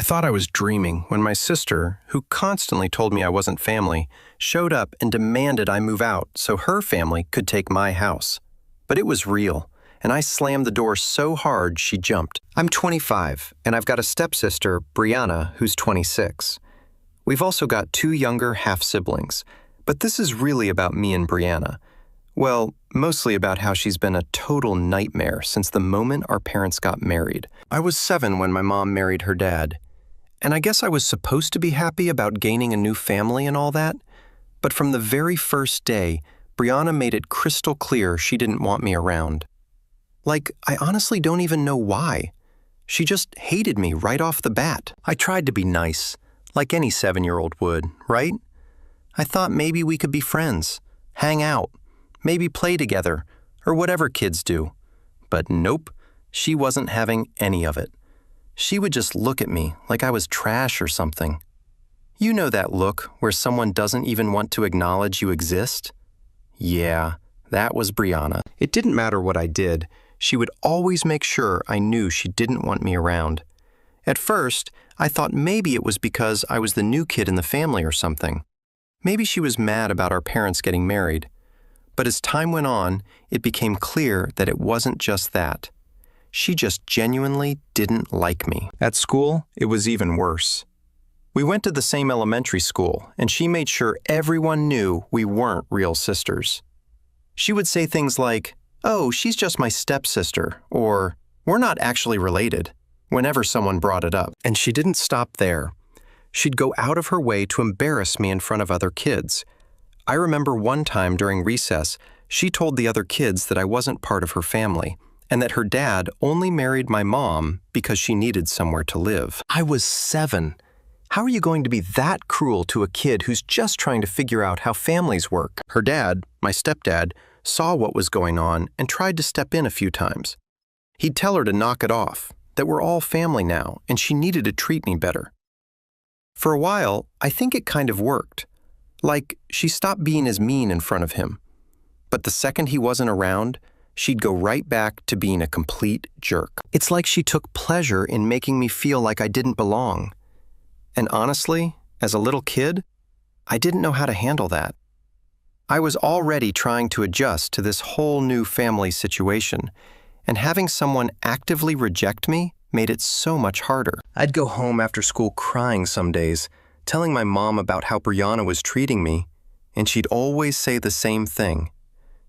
thought I was dreaming when my sister, who constantly told me I wasn't family, showed up and demanded I move out so her family could take my house. But it was real, and I slammed the door so hard she jumped. I'm 25, and I've got a stepsister, Brianna, who's 26. We've also got 2 younger half-siblings, but this is really about me and Brianna. Well, mostly about how she's been a total nightmare since the moment our parents got married. I was 7 when my mom married her dad, and I guess I was supposed to be happy about gaining a new family and all that, but from the very first day, Brianna made it crystal clear she didn't want me around. Like, I honestly don't even know why. She just hated me right off the bat. I tried to be nice, like any 7-year-old would, right? I thought maybe we could be friends, hang out, maybe play together, or whatever kids do. But nope, she wasn't having any of it. She would just look at me like I was trash or something. You know that look where someone doesn't even want to acknowledge you exist? Yeah, that was Brianna. It didn't matter what I did. She would always make sure I knew she didn't want me around. At first, I thought maybe it was because I was the new kid in the family or something. Maybe she was mad about our parents getting married. But as time went on, it became clear that it wasn't just that. She just genuinely didn't like me. At school, it was even worse. We went to the same elementary school, and she made sure everyone knew we weren't real sisters. She would say things like, "Oh, she's just my stepsister," or "We're not actually related," whenever someone brought it up. And she didn't stop there. She'd go out of her way to embarrass me in front of other kids. I remember one time during recess, she told the other kids that I wasn't part of her family, and that her dad only married my mom because she needed somewhere to live. I was 7. How are you going to be that cruel to a kid who's just trying to figure out how families work? Her dad, my stepdad, saw what was going on and tried to step in a few times. He'd tell her to knock it off, that we're all family now, and she needed to treat me better. For a while, I think it kind of worked. Like, she stopped being as mean in front of him. But the second he wasn't around, she'd go right back to being a complete jerk. It's like she took pleasure in making me feel like I didn't belong. And honestly, as a little kid, I didn't know how to handle that. I was already trying to adjust to this whole new family situation, and having someone actively reject me made it so much harder. I'd go home after school crying some days, telling my mom about how Brianna was treating me, and she'd always say the same thing.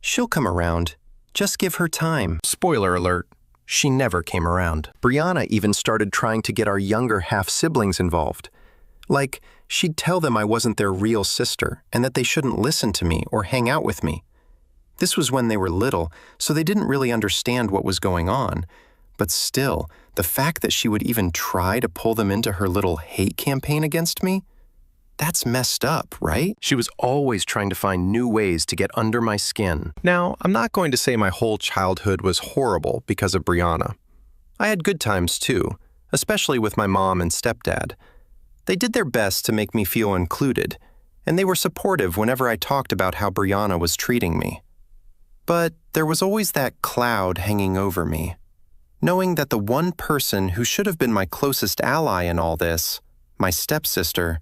"She'll come around. Just give her time." Spoiler alert, she never came around. Brianna even started trying to get our younger half-siblings involved. Like, she'd tell them I wasn't their real sister and that they shouldn't listen to me or hang out with me. This was when they were little, so they didn't really understand what was going on. But still, the fact that she would even try to pull them into her little hate campaign against me, that's messed up, right? She was always trying to find new ways to get under my skin. Now, I'm not going to say my whole childhood was horrible because of Brianna. I had good times too, especially with my mom and stepdad. They did their best to make me feel included, and they were supportive whenever I talked about how Brianna was treating me. But there was always that cloud hanging over me, knowing that the one person who should have been my closest ally in all this, my stepsister,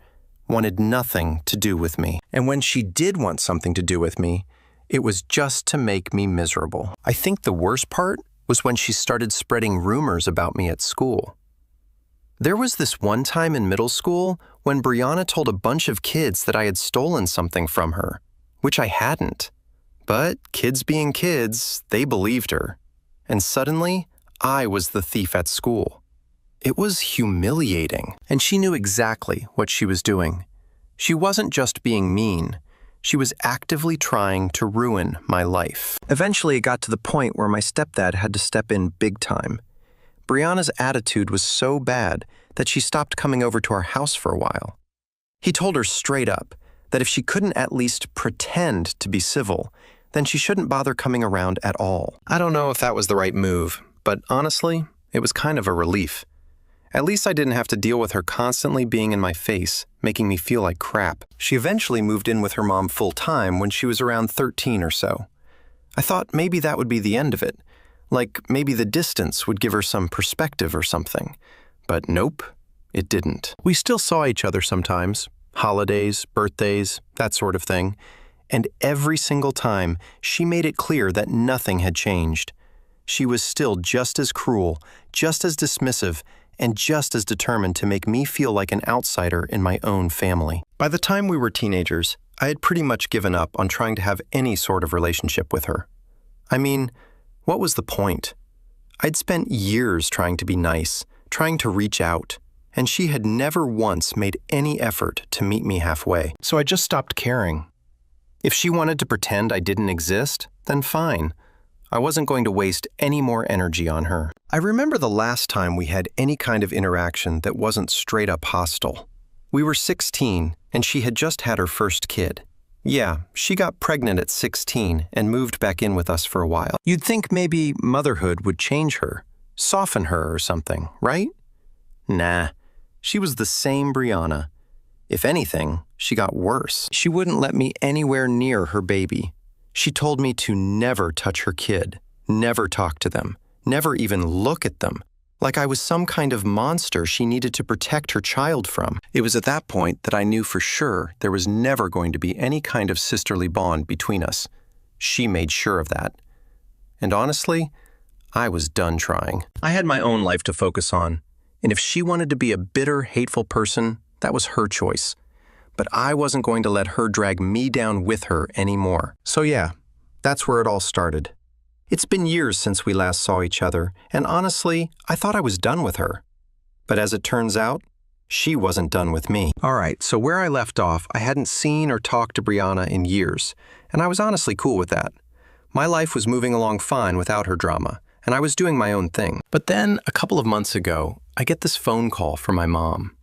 wanted nothing to do with me. And when she did want something to do with me, it was just to make me miserable. I think the worst part was when she started spreading rumors about me at school. There was this one time in middle school when Brianna told a bunch of kids that I had stolen something from her, which I hadn't. But kids being kids, they believed her. And suddenly, I was the thief at school. It was humiliating, and she knew exactly what she was doing. She wasn't just being mean. She was actively trying to ruin my life. Eventually, it got to the point where my stepdad had to step in big time. Brianna's attitude was so bad that she stopped coming over to our house for a while. He told her straight up that if she couldn't at least pretend to be civil, then she shouldn't bother coming around at all. I don't know if that was the right move, but honestly, it was kind of a relief. At least I didn't have to deal with her constantly being in my face, making me feel like crap. She eventually moved in with her mom full-time when she was around 13 or so. I thought maybe that would be the end of it. Like maybe the distance would give her some perspective or something. But nope, it didn't. We still saw each other sometimes, holidays, birthdays, that sort of thing, and every single time she made it clear that nothing had changed. She was still just as cruel, just as dismissive, and just as determined to make me feel like an outsider in my own family. By the time we were teenagers, I had pretty much given up on trying to have any sort of relationship with her. I mean, what was the point? I'd spent years trying to be nice, trying to reach out, and she had never once made any effort to meet me halfway. So I just stopped caring. If she wanted to pretend I didn't exist, then fine. I wasn't going to waste any more energy on her. I remember the last time we had any kind of interaction that wasn't straight up hostile. We were 16, and she had just had her first kid. Yeah, she got pregnant at 16 and moved back in with us for a while. You'd think maybe motherhood would change her, soften her or something, right? Nah, she was the same Brianna. If anything, she got worse. She wouldn't let me anywhere near her baby. She told me to never touch her kid, never talk to them, never even look at them, like I was some kind of monster she needed to protect her child from. It was at that point that I knew for sure there was never going to be any kind of sisterly bond between us. She made sure of that. And honestly, I was done trying. I had my own life to focus on, and if she wanted to be a bitter, hateful person, that was her choice. But I wasn't going to let her drag me down with her anymore. So yeah, that's where it all started. It's been years since we last saw each other, and honestly, I thought I was done with her. But as it turns out, she wasn't done with me. All right, so where I left off, I hadn't seen or talked to Brianna in years, and I was honestly cool with that. My life was moving along fine without her drama, and I was doing my own thing. But then, a couple of months ago, I get this phone call from my mom.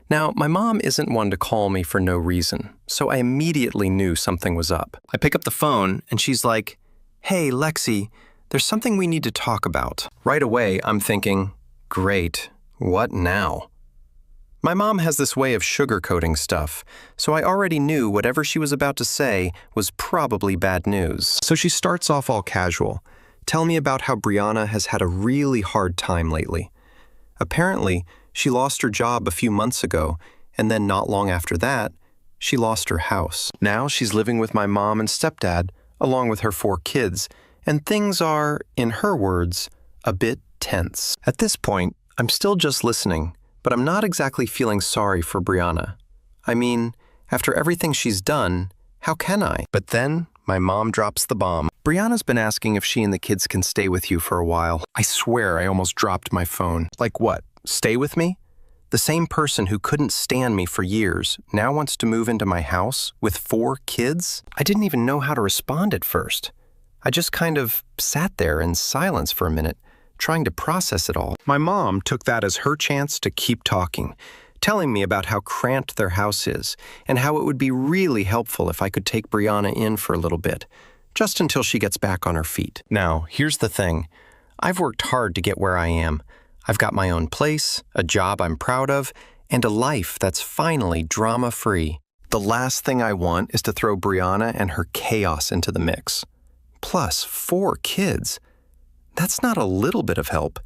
Now, my mom isn't one to call me for no reason, so I immediately knew something was up. I pick up the phone, and she's like, "Hey, Lexi, there's something we need to talk about." Right away, I'm thinking, great, what now? My mom has this way of sugarcoating stuff, so I already knew whatever she was about to say was probably bad news. So she starts off all casual, telling me about how Brianna has had a really hard time lately. Apparently, she lost her job a few months ago, and then not long after that, she lost her house. Now she's living with my mom and stepdad, along with her 4 kids, and things are, in her words, a bit tense. At this point, I'm still just listening, but I'm not exactly feeling sorry for Brianna. I mean, after everything she's done, how can I? But then, my mom drops the bomb. Brianna's been asking if she and the kids can stay with you for a while. I swear I almost dropped my phone. Like what? Stay with me? The same person who couldn't stand me for years now wants to move into my house with 4 kids? I didn't even know how to respond at first. I just kind of sat there in silence for a minute, trying to process it all. My mom took that as her chance to keep talking, telling me about how cramped their house is and how it would be really helpful if I could take Brianna in for a little bit, just until she gets back on her feet. Now, here's the thing. I've worked hard to get where I am. I've got my own place, a job I'm proud of, and a life that's finally drama-free. The last thing I want is to throw Brianna and her chaos into the mix. Plus, 4 kids. That's not a little bit of help.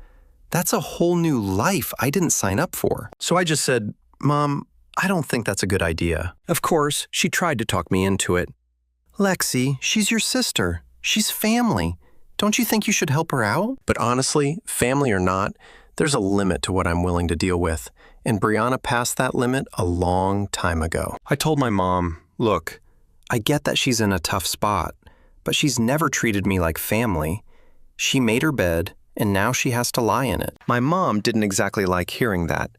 That's a whole new life I didn't sign up for. So I just said, "Mom, I don't think that's a good idea." Of course, she tried to talk me into it. "Lexi, she's your sister. She's family. Don't you think you should help her out?" But honestly, family or not, there's a limit to what I'm willing to deal with, and Brianna passed that limit a long time ago. I told my mom, "Look, I get that she's in a tough spot, but she's never treated me like family. She made her bed, and now she has to lie in it." My mom didn't exactly like hearing that,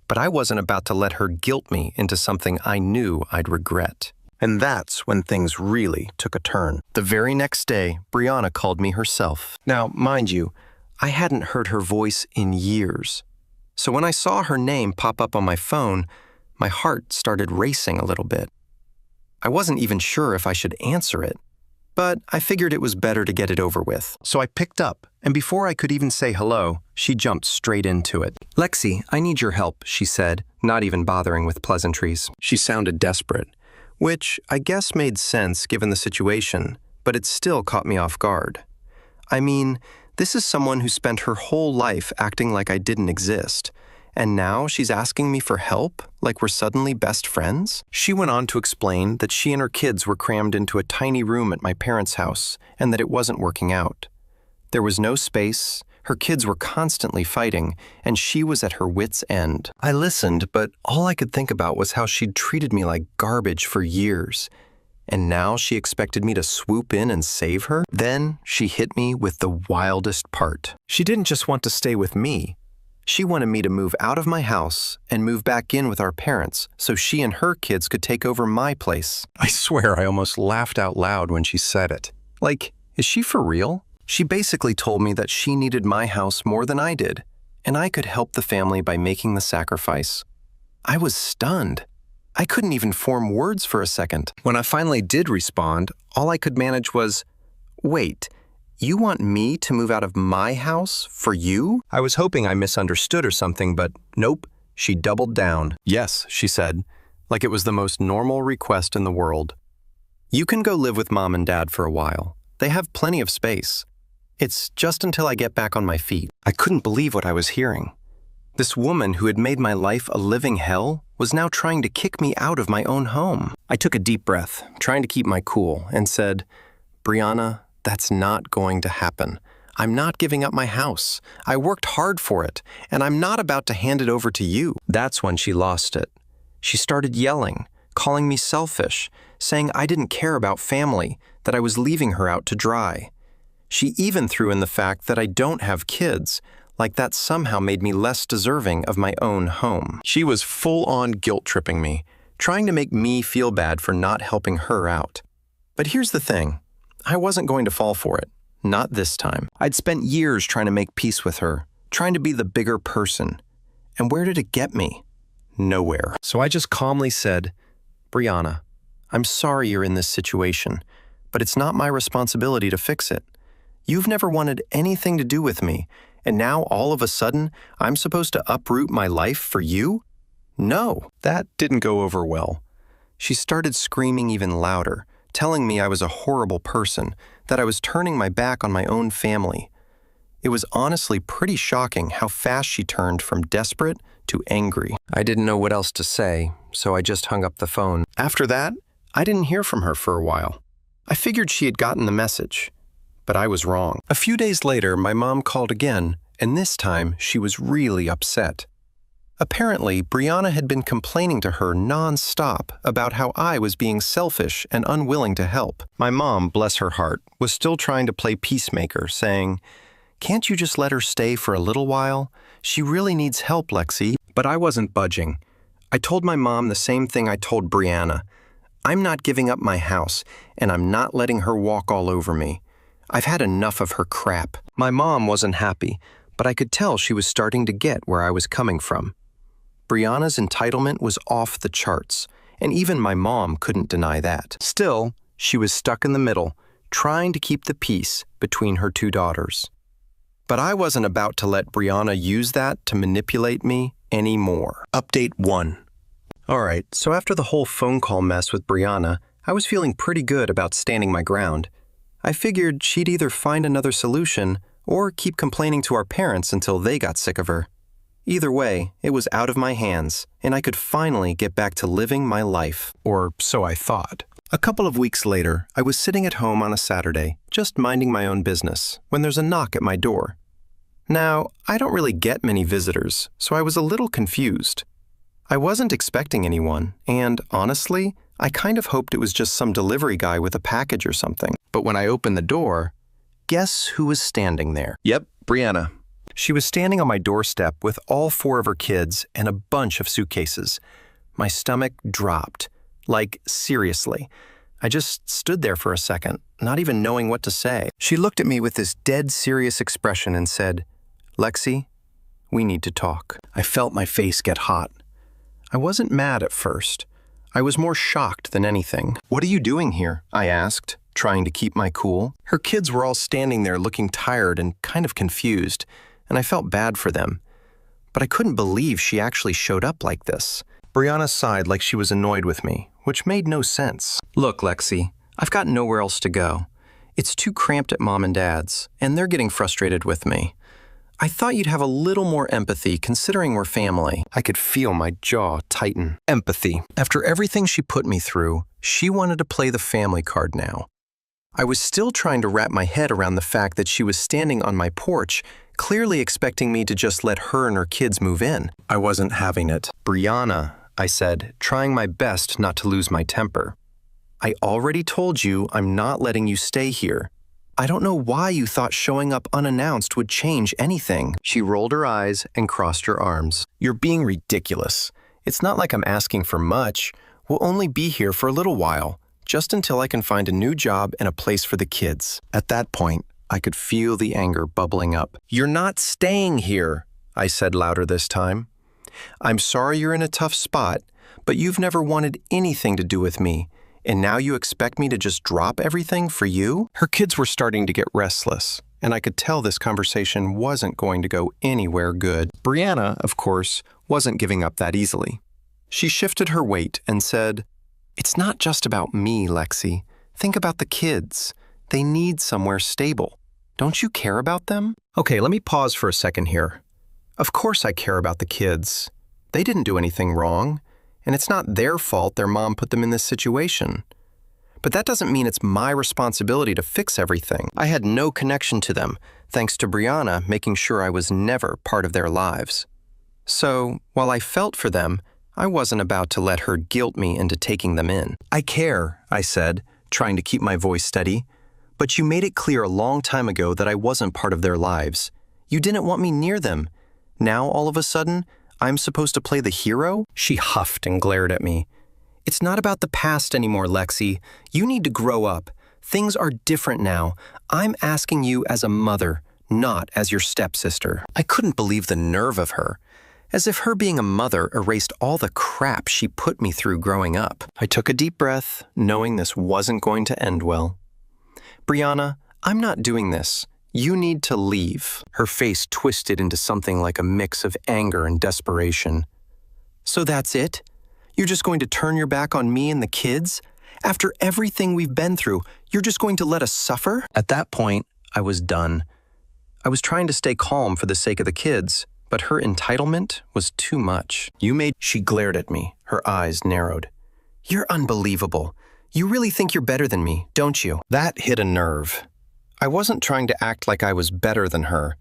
but I wasn't about to let her guilt me into something I knew I'd regret. And that's when things really took a turn. The very next day, Brianna called me herself. Now, mind you, I hadn't heard her voice in years. So when I saw her name pop up on my phone, my heart started racing a little bit. I wasn't even sure if I should answer it, but I figured it was better to get it over with. So I picked up, and before I could even say hello, she jumped straight into it. "Lexi, I need your help," she said, not even bothering with pleasantries. She sounded desperate, which I guess made sense given the situation, but it still caught me off guard. I mean, this is someone who spent her whole life acting like I didn't exist, And now she's asking me for help, like we're suddenly best friends? She went on to explain that she and her kids were crammed into a tiny room at my parents' house and that it wasn't working out. There was no space, her kids were constantly fighting, and she was at her wits' end. I listened, but all I could think about was how she'd treated me like garbage for years. And now she expected me to swoop in and save her? Then she hit me with the wildest part. She didn't just want to stay with me. She wanted me to move out of my house and move back in with our parents so she and her kids could take over my place. I swear I almost laughed out loud when she said it. Like, is she for real? She basically told me that she needed my house more than I did, and I could help the family by making the sacrifice. I was stunned. I couldn't even form words for a second. When I finally did respond, all I could manage was, "Wait, you want me to move out of my house for you?" I was hoping I misunderstood or something, but nope, she doubled down. "Yes," she said, like it was the most normal request in the world. "You can go live with Mom and Dad for a while. They have plenty of space. It's just until I get back on my feet." I couldn't believe what I was hearing. This woman who had made my life a living hell was now trying to kick me out of my own home. I took a deep breath, trying to keep my cool, and said, "Brianna, that's not going to happen. I'm not giving up my house. I worked hard for it, and I'm not about to hand it over to you." That's when she lost it. She started yelling, calling me selfish, saying I didn't care about family, that I was leaving her out to dry. She even threw in the fact that I don't have kids, like that somehow made me less deserving of my own home. She was full-on guilt-tripping me, trying to make me feel bad for not helping her out. But here's the thing. I wasn't going to fall for it. Not this time. I'd spent years trying to make peace with her, trying to be the bigger person. And where did it get me? Nowhere. So I just calmly said, "Brianna, I'm sorry you're in this situation, but it's not my responsibility to fix it. You've never wanted anything to do with me, and now all of a sudden I'm supposed to uproot my life for you? No." That didn't go over well. She started screaming even louder, telling me I was a horrible person, that I was turning my back on my own family. It was honestly pretty shocking how fast she turned from desperate to angry. I didn't know what else to say, so I just hung up the phone. After that, I didn't hear from her for a while. I figured she had gotten the message, but I was wrong. A few days later, my mom called again, and this time she was really upset. Apparently, Brianna had been complaining to her non-stop about how I was being selfish and unwilling to help. My mom, bless her heart, was still trying to play peacemaker, saying, "Can't you just let her stay for a little while? She really needs help, Lexi." But I wasn't budging. I told my mom the same thing I told Brianna. I'm not giving up my house, and I'm not letting her walk all over me. I've had enough of her crap. My mom wasn't happy, but I could tell she was starting to get where I was coming from. Brianna's entitlement was off the charts, and even my mom couldn't deny that. Still, she was stuck in the middle, trying to keep the peace between her two daughters. But I wasn't about to let Brianna use that to manipulate me anymore. Update 1. Alright, so after the whole phone call mess with Brianna, I was feeling pretty good about standing my ground. I figured she'd either find another solution or keep complaining to our parents until they got sick of her. Either way, it was out of my hands, and I could finally get back to living my life. Or so I thought. A couple of weeks later, I was sitting at home on a Saturday, just minding my own business, when there's a knock at my door. Now, I don't really get many visitors, so I was a little confused. I wasn't expecting anyone, and honestly, I kind of hoped it was just some delivery guy with a package or something. But when I opened the door, guess who was standing there? Yep, Brianna. She was standing on my doorstep with all 4 of her kids and a bunch of suitcases. My stomach dropped. Like, seriously. I just stood there for a second, not even knowing what to say. She looked at me with this dead serious expression and said, "Lexi, we need to talk." I felt my face get hot. I wasn't mad at first. I was more shocked than anything. "What are you doing here?" I asked, trying to keep my cool. Her kids were all standing there looking tired and kind of confused, and I felt bad for them. But I couldn't believe she actually showed up like this. Brianna sighed like she was annoyed with me, which made no sense. "Look, Lexi, I've got nowhere else to go. It's too cramped at Mom and Dad's, and they're getting frustrated with me. I thought you'd have a little more empathy considering we're family. I could feel my jaw tighten. Empathy. After everything she put me through, she wanted to play the family card now. I was still trying to wrap my head around the fact that she was standing on my porch, clearly expecting me to just let her and her kids move in. I wasn't having it. Brianna, I said, trying my best not to lose my temper. I already told you I'm not letting you stay here. I don't know why you thought showing up unannounced would change anything. She rolled her eyes and crossed her arms. You're being ridiculous. It's not like I'm asking for much. We'll only be here for a little while, just until I can find a new job and a place for the kids. At that point, I could feel the anger bubbling up. You're not staying here, I said louder this time. I'm sorry you're in a tough spot, but you've never wanted anything to do with me. And now you expect me to just drop everything for you? Her kids were starting to get restless, and I could tell this conversation wasn't going to go anywhere good. Brianna, of course, wasn't giving up that easily. She shifted her weight and said, It's not just about me, Lexi. Think about the kids. They need somewhere stable. Don't you care about them? Okay, let me pause for a second here. Of course I care about the kids. They didn't do anything wrong. And it's not their fault their mom put them in this situation. But that doesn't mean it's my responsibility to fix everything. I had no connection to them, thanks to Brianna making sure I was never part of their lives. So, while I felt for them, I wasn't about to let her guilt me into taking them in. I care, I said, trying to keep my voice steady. But you made it clear a long time ago that I wasn't part of their lives. You didn't want me near them. Now, all of a sudden, I'm supposed to play the hero? She huffed and glared at me. It's not about the past anymore, Lexi. You need to grow up. Things are different now. I'm asking you as a mother, not as your stepsister. I couldn't believe the nerve of her. As if her being a mother erased all the crap she put me through growing up. I took a deep breath, knowing this wasn't going to end well. Brianna, I'm not doing this. You need to leave. Her face twisted into something like a mix of anger and desperation. So that's it? You're just going to turn your back on me and the kids? After everything we've been through, you're just going to let us suffer? At that point, I was done. I was trying to stay calm for the sake of the kids, but her entitlement was too much. She glared at me, her eyes narrowed. You're unbelievable. You really think you're better than me, don't you? That hit a nerve. I wasn't trying to act like I was better than her.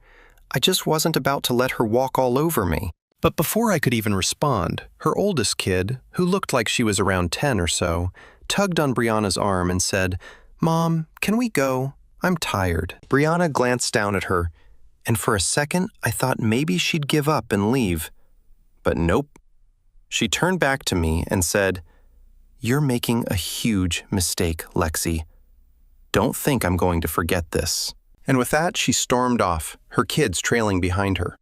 I just wasn't about to let her walk all over me. But before I could even respond, her oldest kid, who looked like she was around 10 or so, tugged on Brianna's arm and said, Mom, can we go? I'm tired. Brianna glanced down at her, and for a second I thought maybe she'd give up and leave. But nope. She turned back to me and said, You're making a huge mistake, Lexi. Don't think I'm going to forget this. And with that, she stormed off, her kids trailing behind her.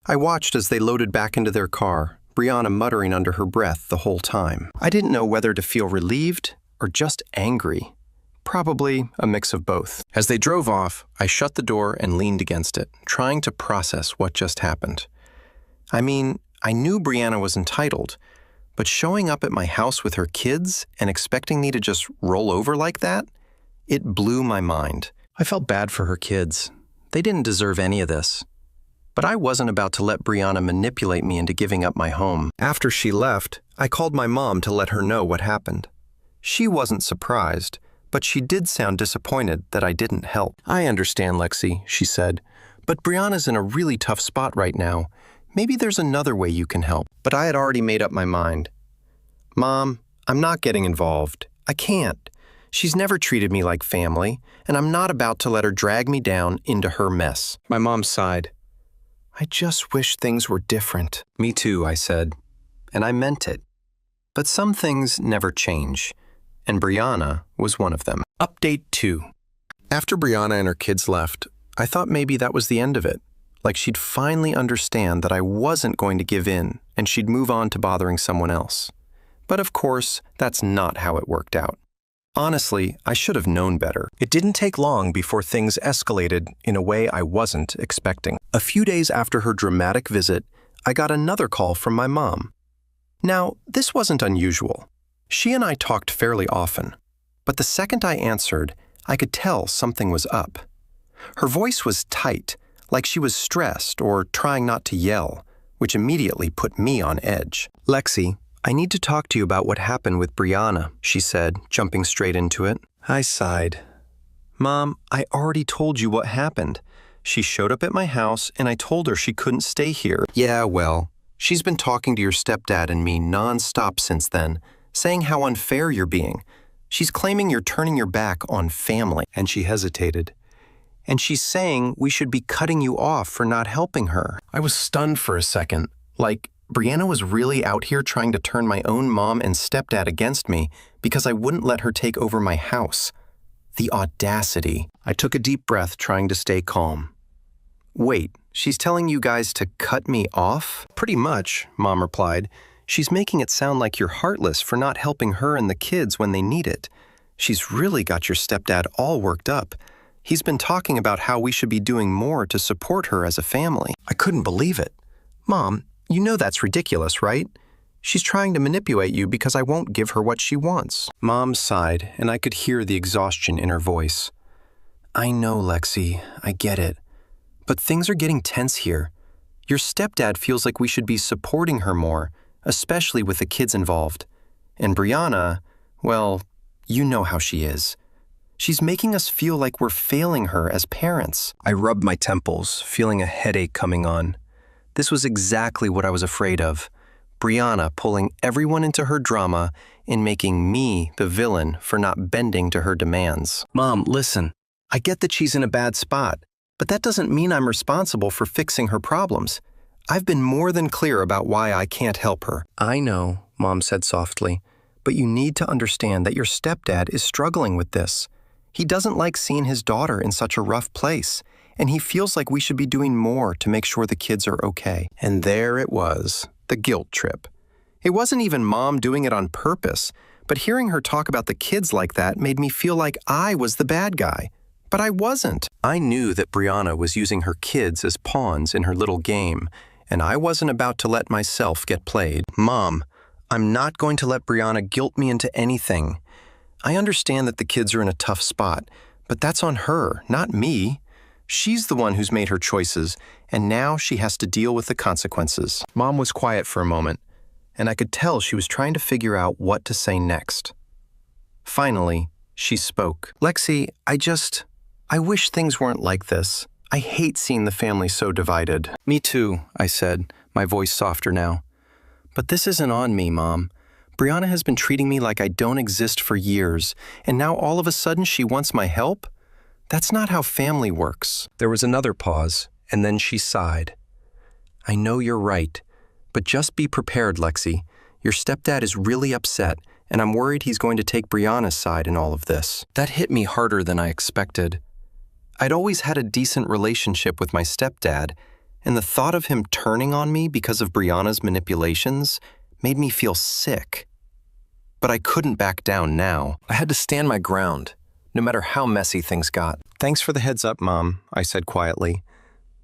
I watched as they loaded back into their car, Brianna muttering under her breath the whole time. I didn't know whether to feel relieved or just angry. Probably a mix of both. As they drove off, I shut the door and leaned against it, trying to process what just happened. I mean, I knew Brianna was entitled, but showing up at my house with her kids and expecting me to just roll over like that? It blew my mind. I felt bad for her kids. They didn't deserve any of this. But I wasn't about to let Brianna manipulate me into giving up my home. After she left, I called my mom to let her know what happened. She wasn't surprised, but she did sound disappointed that I didn't help. I understand, Lexi, she said, but Brianna's in a really tough spot right now. Maybe there's another way you can help. But I had already made up my mind. Mom, I'm not getting involved. I can't. She's never treated me like family, and I'm not about to let her drag me down into her mess. My mom sighed. I just wish things were different. Me too, I said, and I meant it. But some things never change, and Brianna was one of them. Update 2. After Brianna and her kids left, I thought maybe that was the end of it, like she'd finally understand that I wasn't going to give in and she'd move on to bothering someone else. But of course, that's not how it worked out. Honestly, I should have known better. It didn't take long before things escalated in a way I wasn't expecting. A few days after her dramatic visit, I got another call from my mom. Now, this wasn't unusual. She and I talked fairly often, but the second I answered, I could tell something was up. Her voice was tight, like she was stressed or trying not to yell, which immediately put me on edge. "Lexi, I need to talk to you about what happened with Brianna," she said, jumping straight into it. I sighed. "Mom, I already told you what happened. She showed up at my house and I told her she couldn't stay here." "Yeah, well, she's been talking to your stepdad and me nonstop since then, saying how unfair you're being. She's claiming you're turning your back on family." And she hesitated. "And she's saying we should be cutting you off for not helping her." I was stunned for a second. Like, Brianna was really out here trying to turn my own mom and stepdad against me because I wouldn't let her take over my house. The audacity. I took a deep breath, trying to stay calm. "Wait, she's telling you guys to cut me off?" "Pretty much," Mom replied. "She's making it sound like you're heartless for not helping her and the kids when they need it. She's really got your stepdad all worked up. He's been talking about how we should be doing more to support her as a family." I couldn't believe it. "Mom, you know that's ridiculous, right? She's trying to manipulate you because I won't give her what she wants." Mom sighed, and I could hear the exhaustion in her voice. "I know, Lexi, I get it. But things are getting tense here. Your stepdad feels like we should be supporting her more, especially with the kids involved. And Brianna, well, you know how she is. She's making us feel like we're failing her as parents." I rubbed my temples, feeling a headache coming on. This was exactly what I was afraid of. Brianna pulling everyone into her drama and making me the villain for not bending to her demands. "Mom, listen, I get that she's in a bad spot, but that doesn't mean I'm responsible for fixing her problems. I've been more than clear about why I can't help her." "I know," Mom said softly, "but you need to understand that your stepdad is struggling with this. He doesn't like seeing his daughter in such a rough place, and he feels like we should be doing more to make sure the kids are okay." And there it was, the guilt trip. It wasn't even Mom doing it on purpose, but hearing her talk about the kids like that made me feel like I was the bad guy. But I wasn't. I knew that Brianna was using her kids as pawns in her little game, and I wasn't about to let myself get played. "Mom, I'm not going to let Brianna guilt me into anything. I understand that the kids are in a tough spot, but that's on her, not me. She's the one who's made her choices, and now she has to deal with the consequences." Mom was quiet for a moment, and I could tell she was trying to figure out what to say next. Finally, she spoke. "Lexi, I wish things weren't like this. I hate seeing the family so divided." "Me too," I said, my voice softer now. "But this isn't on me, Mom. Brianna has been treating me like I don't exist for years, and now all of a sudden she wants my help? That's not how family works." There was another pause, and then she sighed. "I know you're right, but just be prepared, Lexi. Your stepdad is really upset, and I'm worried he's going to take Brianna's side in all of this." That hit me harder than I expected. I'd always had a decent relationship with my stepdad, and the thought of him turning on me because of Brianna's manipulations made me feel sick. But I couldn't back down now. I had to stand my ground, no matter how messy things got. "Thanks for the heads up, Mom," I said quietly,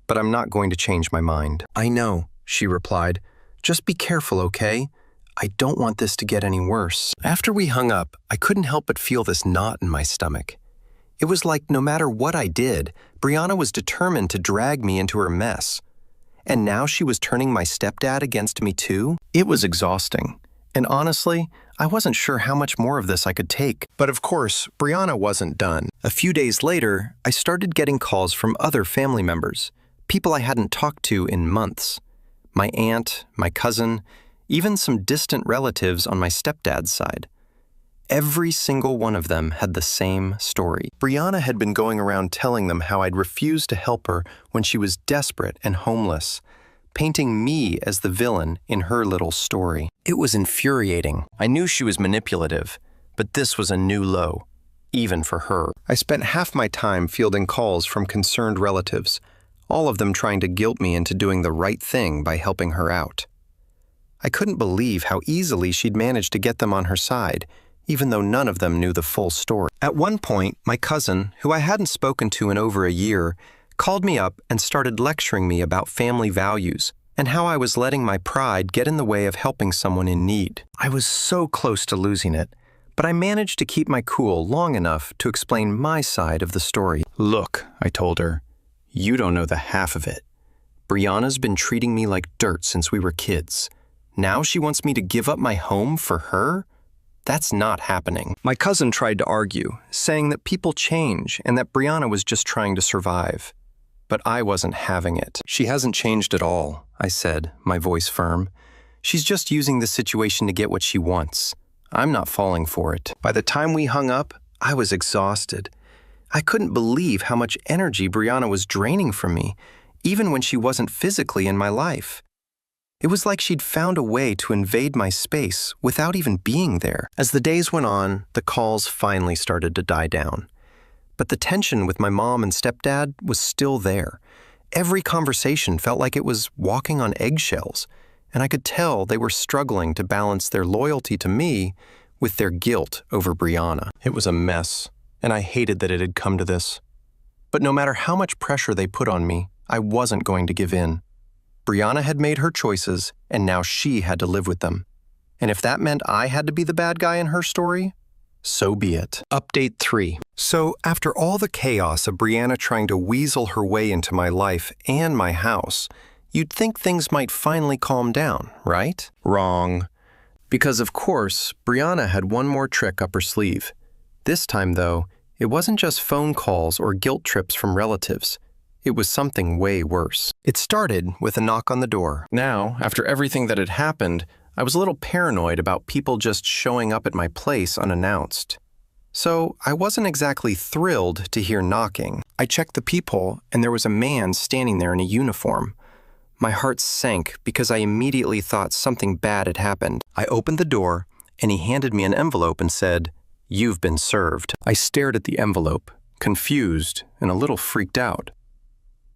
"but I'm not going to change my mind." "I know," she replied. "Just be careful, okay? I don't want this to get any worse." After we hung up, I couldn't help but feel this knot in my stomach. It was like no matter what I did, Brianna was determined to drag me into her mess. And now she was turning my stepdad against me too? It was exhausting. And honestly, I wasn't sure how much more of this I could take. But of course, Brianna wasn't done. A few days later, I started getting calls from other family members, people I hadn't talked to in months. My aunt, my cousin, even some distant relatives on my stepdad's side. Every single one of them had the same story. Brianna had been going around telling them how I'd refused to help her when she was desperate and homeless, painting me as the villain in her little story. It was infuriating. I knew she was manipulative, but this was a new low, even for her. I spent half my time fielding calls from concerned relatives, all of them trying to guilt me into doing the right thing by helping her out. I couldn't believe how easily she'd managed to get them on her side, even though none of them knew the full story. At one point, my cousin, who I hadn't spoken to in over a year, called me up and started lecturing me about family values and how I was letting my pride get in the way of helping someone in need. I was so close to losing it, but I managed to keep my cool long enough to explain my side of the story. "Look," I told her, You don't know the half of it. Brianna's been treating me like dirt since we were kids. Now she wants me to give up my home for her? That's not happening. My cousin tried to argue, saying that people change and that Brianna was just trying to survive. But I wasn't having it. She hasn't changed at all, I said, my voice firm. She's just using the situation to get what she wants. I'm not falling for it. By the time we hung up, I was exhausted. I couldn't believe how much energy Brianna was draining from me, even when she wasn't physically in my life. It was like she'd found a way to invade my space without even being there. As the days went on, the calls finally started to die down. But the tension with my mom and stepdad was still there. Every conversation felt like it was walking on eggshells, and I could tell they were struggling to balance their loyalty to me with their guilt over Brianna. It was a mess, and I hated that it had come to this. But no matter how much pressure they put on me, I wasn't going to give in. Brianna had made her choices, and now she had to live with them. And if that meant I had to be the bad guy in her story, so be it. Update 3. So, after all the chaos of Brianna trying to weasel her way into my life and my house, you'd think things might finally calm down, right? Wrong. Because of course, Brianna had one more trick up her sleeve. This time, though, it wasn't just phone calls or guilt trips from relatives. It was something way worse. It started with a knock on the door. Now, after everything that had happened, I was a little paranoid about people just showing up at my place unannounced. So I wasn't exactly thrilled to hear knocking. I checked the peephole, and there was a man standing there in a uniform. My heart sank because I immediately thought something bad had happened. I opened the door, and he handed me an envelope and said, "You've been served." I stared at the envelope, confused and a little freaked out.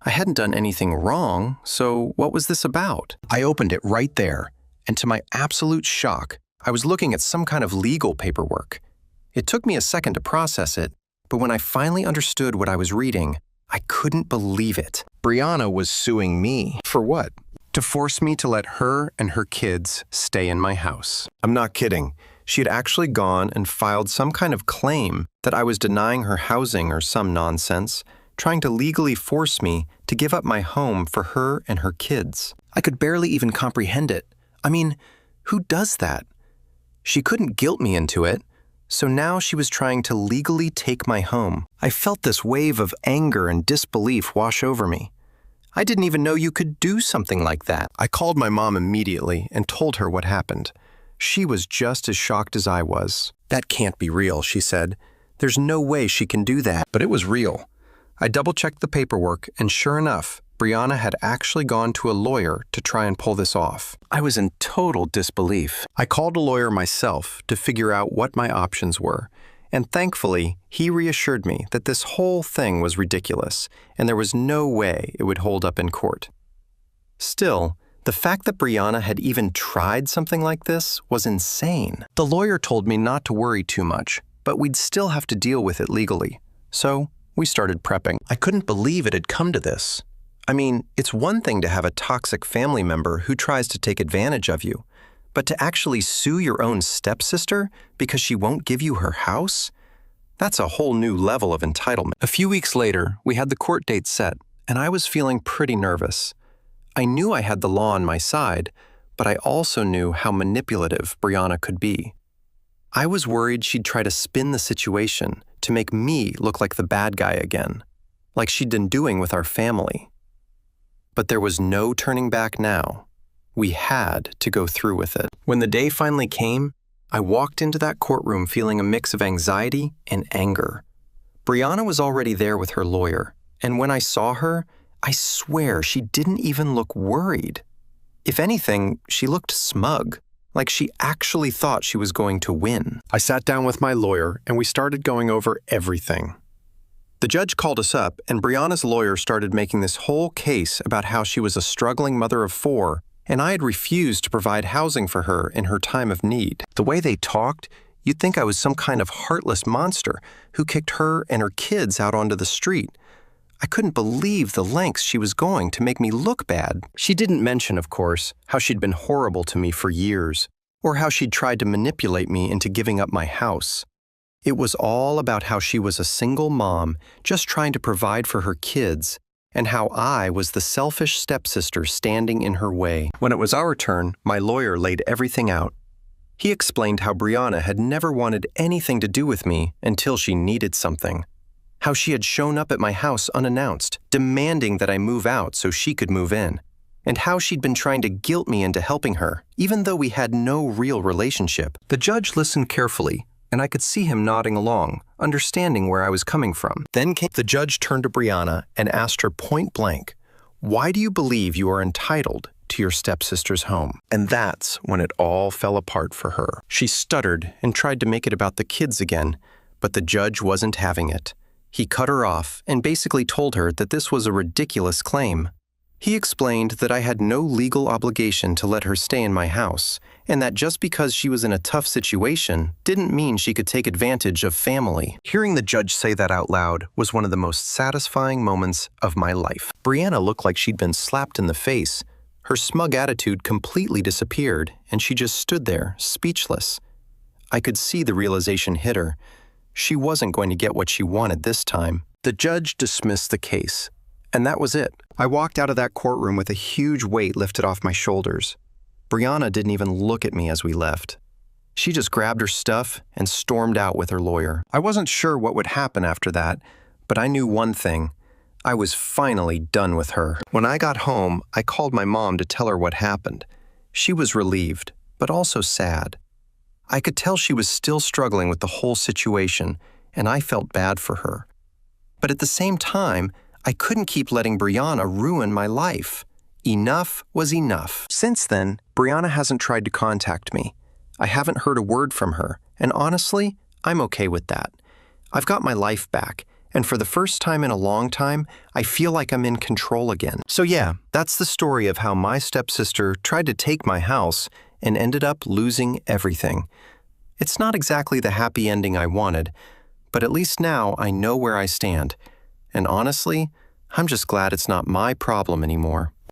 I hadn't done anything wrong, so what was this about? I opened it right there, and to my absolute shock, I was looking at some kind of legal paperwork. It took me a second to process it, but when I finally understood what I was reading, I couldn't believe it. Brianna was suing me. For what? To force me to let her and her kids stay in my house. I'm not kidding. She had actually gone and filed some kind of claim that I was denying her housing or some nonsense, trying to legally force me to give up my home for her and her kids. I could barely even comprehend it. I mean, who does that? She couldn't guilt me into it, so now she was trying to legally take my home. I felt this wave of anger and disbelief wash over me. I didn't even know you could do something like that. I called my mom immediately and told her what happened. She was just as shocked as I was. "That can't be real," she said. "There's no way she can do that." But it was real. I double-checked the paperwork, and sure enough, Brianna had actually gone to a lawyer to try and pull this off. I was in total disbelief. I called a lawyer myself to figure out what my options were, and thankfully, he reassured me that this whole thing was ridiculous, and there was no way it would hold up in court. Still, the fact that Brianna had even tried something like this was insane. The lawyer told me not to worry too much, but we'd still have to deal with it legally. So, we started prepping. I couldn't believe it had come to this. I mean, it's one thing to have a toxic family member who tries to take advantage of you, but to actually sue your own stepsister because she won't give you her house? That's a whole new level of entitlement. A few weeks later, we had the court date set, and I was feeling pretty nervous. I knew I had the law on my side, but I also knew how manipulative Brianna could be. I was worried she'd try to spin the situation to make me look like the bad guy again, like she'd been doing with our family. But there was no turning back now. We had to go through with it. When the day finally came, I walked into that courtroom feeling a mix of anxiety and anger. Brianna was already there with her lawyer, and when I saw her, I swear she didn't even look worried. If anything, she looked smug, like she actually thought she was going to win. I sat down with my lawyer, and we started going over everything. The judge called us up, and Brianna's lawyer started making this whole case about how she was a struggling mother of 4, and I had refused to provide housing for her in her time of need. The way they talked, you'd think I was some kind of heartless monster who kicked her and her kids out onto the street. I couldn't believe the lengths she was going to make me look bad. She didn't mention, of course, how she'd been horrible to me for years, or how she'd tried to manipulate me into giving up my house. It was all about how she was a single mom just trying to provide for her kids and how I was the selfish stepsister standing in her way. When it was our turn, my lawyer laid everything out. He explained how Brianna had never wanted anything to do with me until she needed something. How she had shown up at my house unannounced, demanding that I move out so she could move in. And how she'd been trying to guilt me into helping her, even though we had no real relationship. The judge listened carefully, and I could see him nodding along, understanding where I was coming from. Then the judge turned to Brianna and asked her point blank, "Why do you believe you are entitled to your stepsister's home?" And that's when it all fell apart for her. She stuttered and tried to make it about the kids again, but the judge wasn't having it. He cut her off and basically told her that this was a ridiculous claim. He explained that I had no legal obligation to let her stay in my house, and that just because she was in a tough situation didn't mean she could take advantage of family. Hearing the judge say that out loud was one of the most satisfying moments of my life. Brianna looked like she'd been slapped in the face. Her smug attitude completely disappeared, and she just stood there, speechless. I could see the realization hit her. She wasn't going to get what she wanted this time. The judge dismissed the case, and that was it. I walked out of that courtroom with a huge weight lifted off my shoulders. Brianna didn't even look at me as we left. She just grabbed her stuff and stormed out with her lawyer. I wasn't sure what would happen after that, but I knew one thing. I was finally done with her. When I got home, I called my mom to tell her what happened. She was relieved, but also sad. I could tell she was still struggling with the whole situation, and I felt bad for her. But at the same time, I couldn't keep letting Brianna ruin my life. Enough was enough. Since then, Brianna hasn't tried to contact me. I haven't heard a word from her, and honestly, I'm okay with that. I've got my life back, and for the first time in a long time, I feel like I'm in control again. So yeah, that's the story of how my stepsister tried to take my house and ended up losing everything. It's not exactly the happy ending I wanted, but at least now I know where I stand. And honestly, I'm just glad it's not my problem anymore.